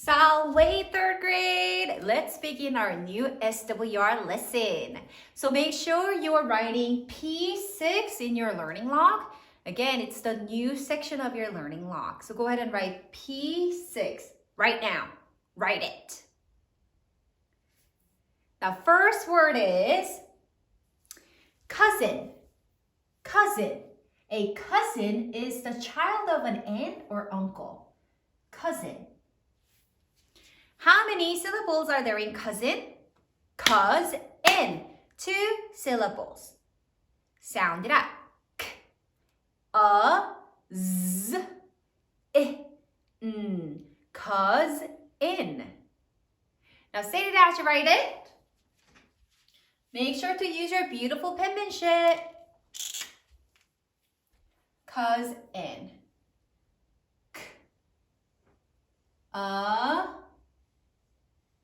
Salve third grade! Let's begin our new SWR lesson. So make sure you are writing P6 in your learning log. Again, it's the new section of your learning log. So go ahead and write P6 right now. Write it. Now, first word is cousin. Cousin. A cousin is the child of an aunt or uncle. Cousin. How many syllables are there in cousin? Cousin. 2 syllables. Sound it out. K, a, z, I, n. Cousin. Now say it as you write it. Make sure to use your beautiful penmanship. Cousin. K, a,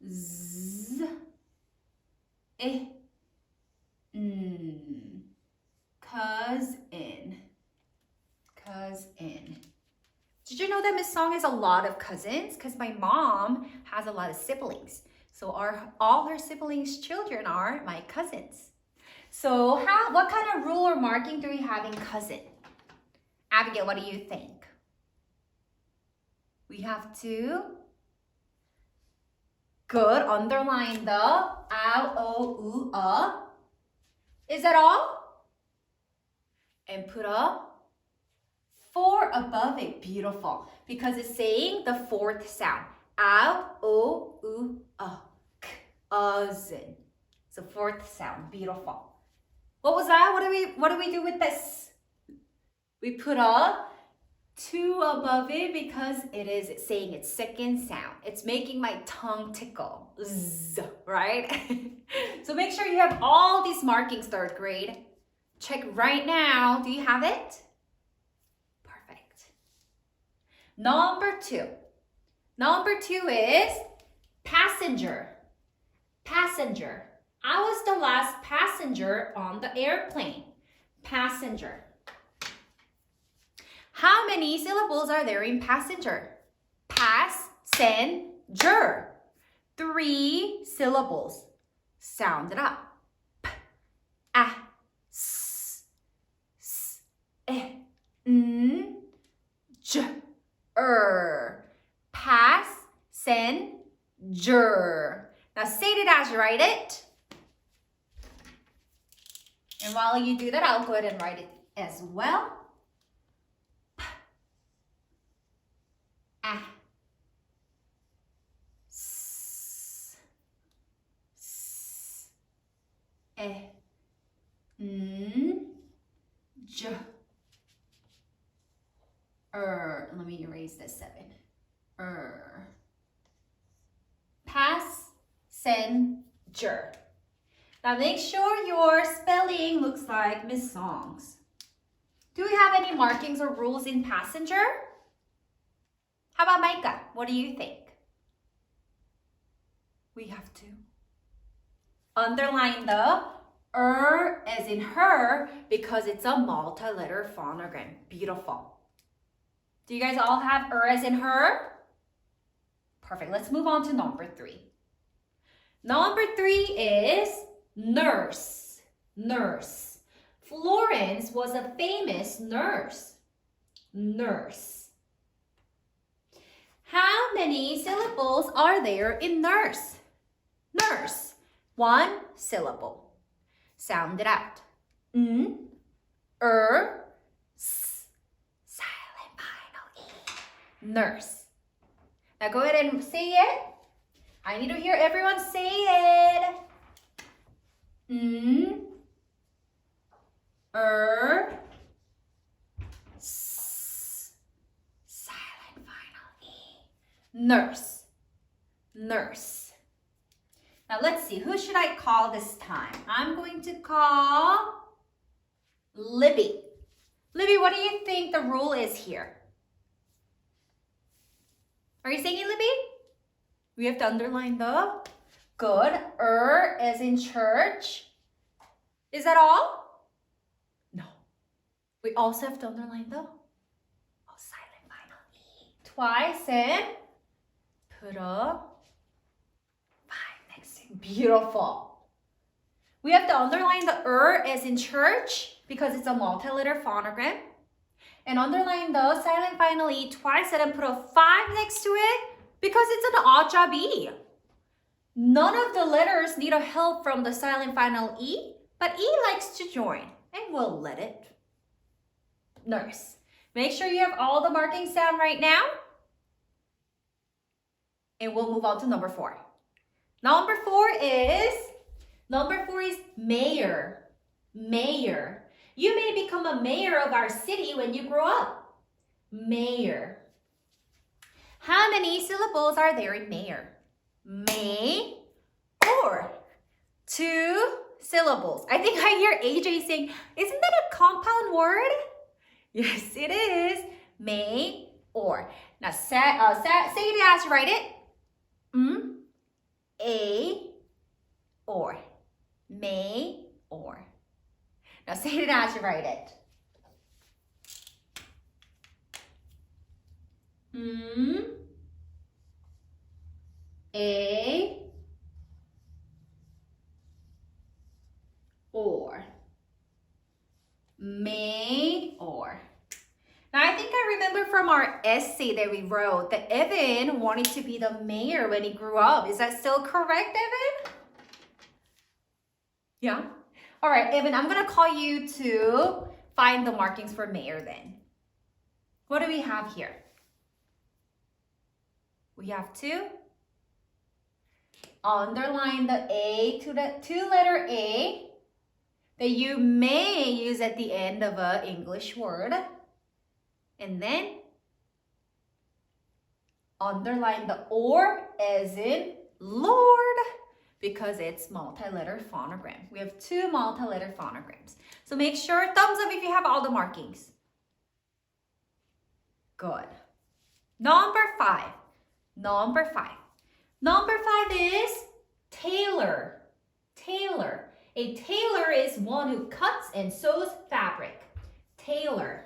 z, I, n. Cousin. Cousin. Did you know that Miss Song has a lot of cousins? Because my mom has a lot of siblings. So all her siblings' children are my cousins. So what kind of rule or marking do we have in cousin? Abigail, what do you think? We have to underline the ow, o, u, Is that all? And put a 4 above it. Beautiful. Because it's saying the fourth sound. Ow, o, u, cousin. It's the fourth sound. Beautiful. What was that? What do we do with this? We put a 2 above it because it is saying its second sound. It's making my tongue tickle. Z, right? So make sure you have all these markings, third grade. Check right now. Do you have it? Perfect. Number 2. Number 2 is passenger. Passenger. I was the last passenger on the airplane. Passenger. How many syllables are there in passenger? Passenger. 3 syllables. Sound it up. P, a, s, e, n, j, Passenger. Now say it as you write it. And while you do that, I'll go ahead and write it as well. Let me erase this 7. Passenger. Now make sure your spelling looks like Miss Song's. Do we have any markings or rules in passenger? How about Micah? What do you think? We have to underline the as in her because it's a multi-letter phonogram. Beautiful. Do you guys all have as in her? Perfect. Let's move on to number 3. Number 3 is nurse. Nurse. Florence was a famous nurse. Nurse. How many syllables are there in nurse? Nurse. 1 syllable. Sound it out. N, s, silent final E. Nurse. Now go ahead and say it. I need to hear everyone say it. N, s, silent final E. Nurse. Nurse. Now let's see, who should I call this time? I'm going to call Libby. Libby, what do you think the rule is here? Are you saying it, Libby? We have to underline the good. As in church. Is that all? No. We also have to underline the silent final E. Twice and Put a 5 next to it. Beautiful. We have to underline the as in church because it's a multi-letter phonogram. And underline the silent final E twice and then put a 5 next to it because it's an odd job E. None of the letters need a help from the silent final E, but E likes to join, and we'll let it nurse. Make sure you have all the markings down right now, and we'll move on to number 4. Number 4 is mayor. Mayor. You may become a mayor of our city when you grow up. Mayor. How many syllables are there in mayor? May or 2 syllables. I think I hear AJ saying, isn't that a compound word? Yes, it is. May or. Now say it as you write it. A or. May or. Now say it as you write it. A or. May or. Now I think I remember from our essay that we wrote that Evan wanted to be the mayor when he grew up. Is that still correct, Evan? Yeah? All right, Evan, I'm going to call you to find the markings for mayor then. What do we have here? We have to underline the A to the 2-letter A that you may use at the end of an English word. And then underline the or as in Lord because it's multi-letter phonogram. We have 2 multi-letter phonograms. So make sure, thumbs up if you have all the markings. Good. Number 5. Number 5 is tailor. Tailor. A tailor is one who cuts and sews fabric. Tailor.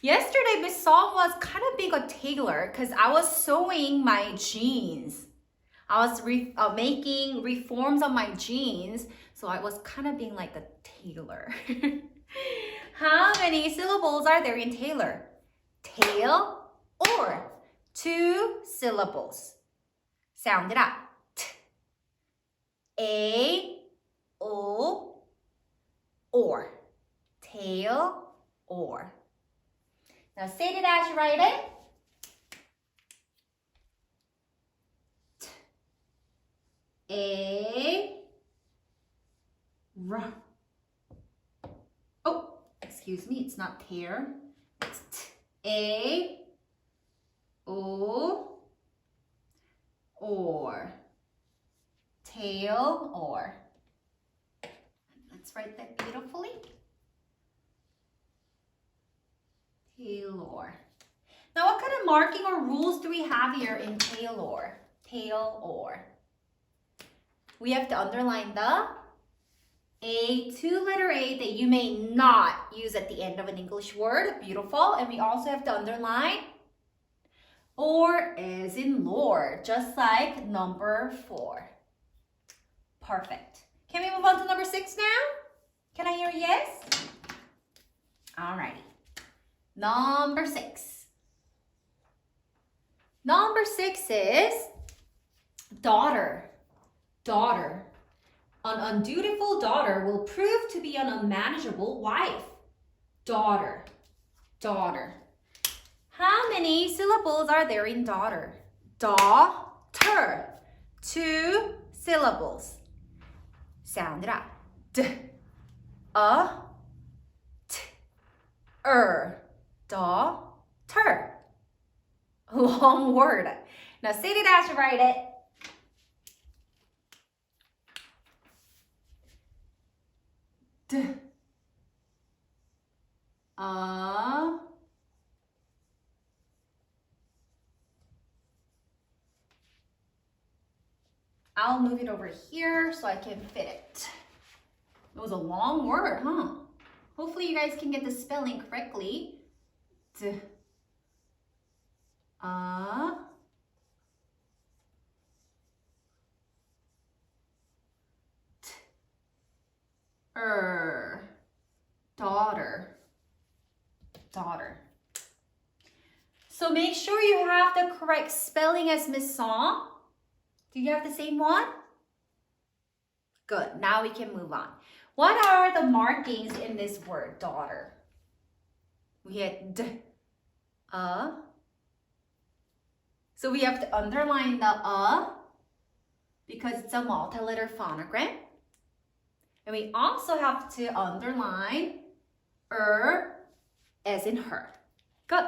Yesterday, Miss Song was kind of being a tailor because I was sewing my jeans. I was making reforms on my jeans, so I was kind of being like a tailor. How many syllables are there in tailor? Tail or. 2 syllables. Sound it out. T. A, O, or. Tail or. Now say it as you write it. T. A, R. Oh, excuse me, it's not tear. It's T. A, O, or. Tail or. Let's write that beautifully. Tail or. Now what kind of marking or rules do we have here in tail or? Tail or. We have to underline the A, 2-letter A that you may not use at the end of an English word. Beautiful. And we also have to underline or as in Lord, just like number 4. Perfect. Can we move on to number 6 now? Can I hear a yes? Alrighty. Number 6. Number 6 is daughter. Daughter. An undutiful daughter will prove to be an unmanageable wife. Daughter. Daughter. How many syllables are there in daughter? Daughter. 2 syllables. Sound it out. D, a, t, daughter. Long word. Now say it as you write it. D, a, I'll move it over here so I can fit it. It was a long word, huh? Hopefully you guys can get the spelling correctly. D, daughter. So make sure you have the correct spelling as Miss Song. Do you have the same one? Good. Now we can move on. What are the markings in this word, daughter? We had d, So we have to underline the because it's a multi-letter phonogram. And we also have to underline as in her. Good.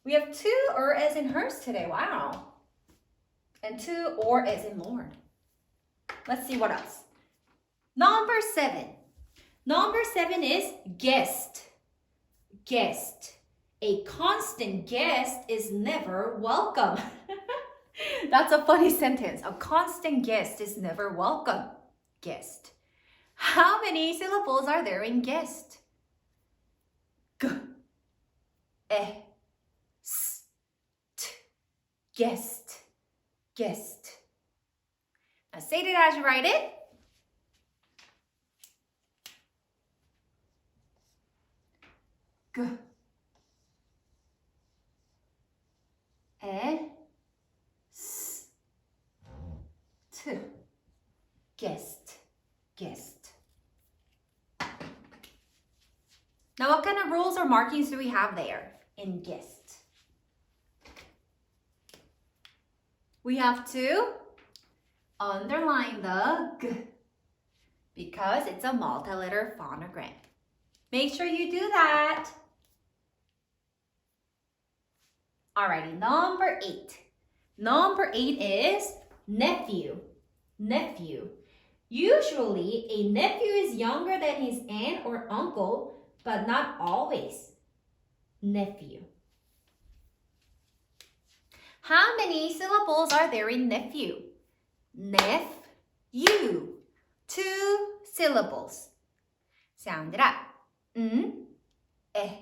We have 2 as in hers today. Wow. And 2 or as in Lord. Let's see what else. Number 7. Number 7 is guest. Guest. A constant guest is never welcome. That's a funny sentence. A constant guest is never welcome. Guest. How many syllables are there in guest? G, e, s, t. Guest. Guest. Now say it as you write it. G, e, s, t. Guest. Guest. Now, what kind of rules or markings do we have there in guest? We have to underline the G because it's a multi-letter phonogram. Make sure you do that. Alrighty, number 8. Number 8 is nephew. Nephew. Usually, a nephew is younger than his aunt or uncle, but not always. Nephew. How many syllables are there in nephew? Nephew. 2 syllables. Sound it out. N, e, f,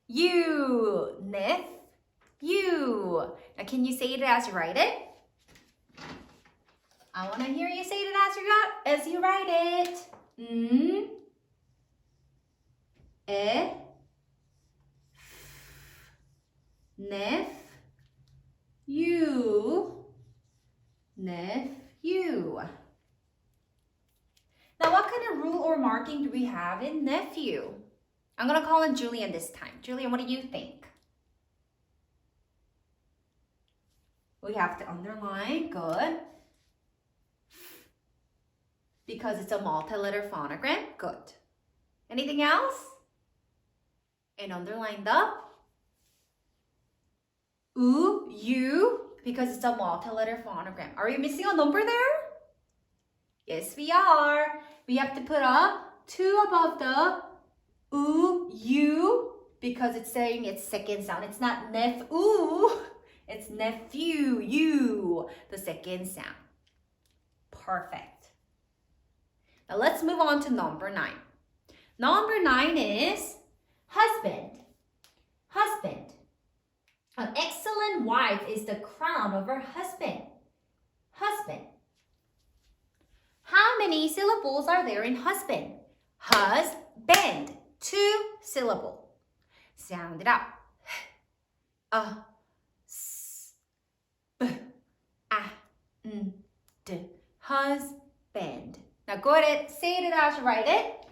you. Nephew. Now, can you say it as you write it? I want to hear you say it as you write it. N, e, nephew, nephew. Now, what kind of rule or marking do we have in nephew? I'm going to call in Julian this time. Julian, what do you think? We have to underline, good. Because it's a multi-letter phonogram, good. Anything else? And underline the you, because it's a multi-letter phonogram. Are we missing a number there? Yes, we are. We have to put a 2 above the you, because it's saying its second sound. It's not nephew, it's nephew, you, the second sound. Perfect. Now let's move on to number 9. Number 9 is husband. Husband. An excellent wife is the crown of her husband. Husband. How many syllables are there in husband? Husband. 2 syllable. Sound it out. S, b, a, n, d. Husband. Now go ahead, say it as you write it.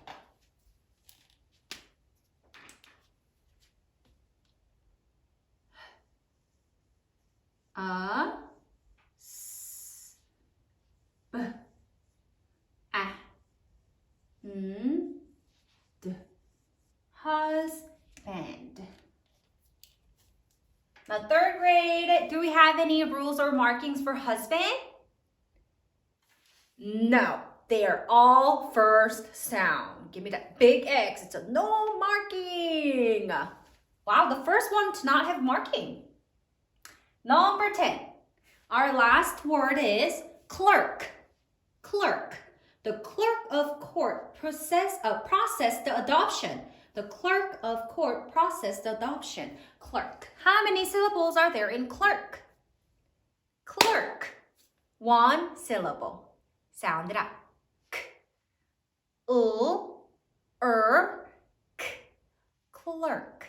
S, b, a, n, d. Husband. Now 3rd grade, do we have any rules or markings for husband? No, they are all first sound. Give me that big X. It's a no marking. Wow, the first one to not have marking. Number 10. Our last word is clerk. Clerk. The clerk of court processed the adoption. The clerk of court processed the adoption. Clerk. How many syllables are there in clerk? Clerk. 1 syllable. Sound it out. K, k. clerk.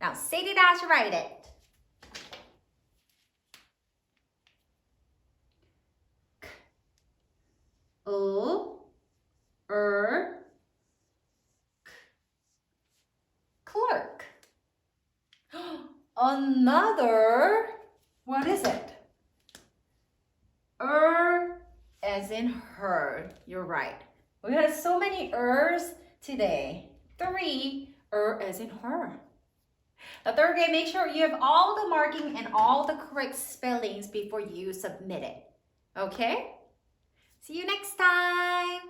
Now, say it as you write it. Clerk. Another, what is it? As in her. You're right. We had so many ers today. 3, as in her. The third game, make sure you have all the marking and all the correct spellings before you submit it. Okay? See you next time.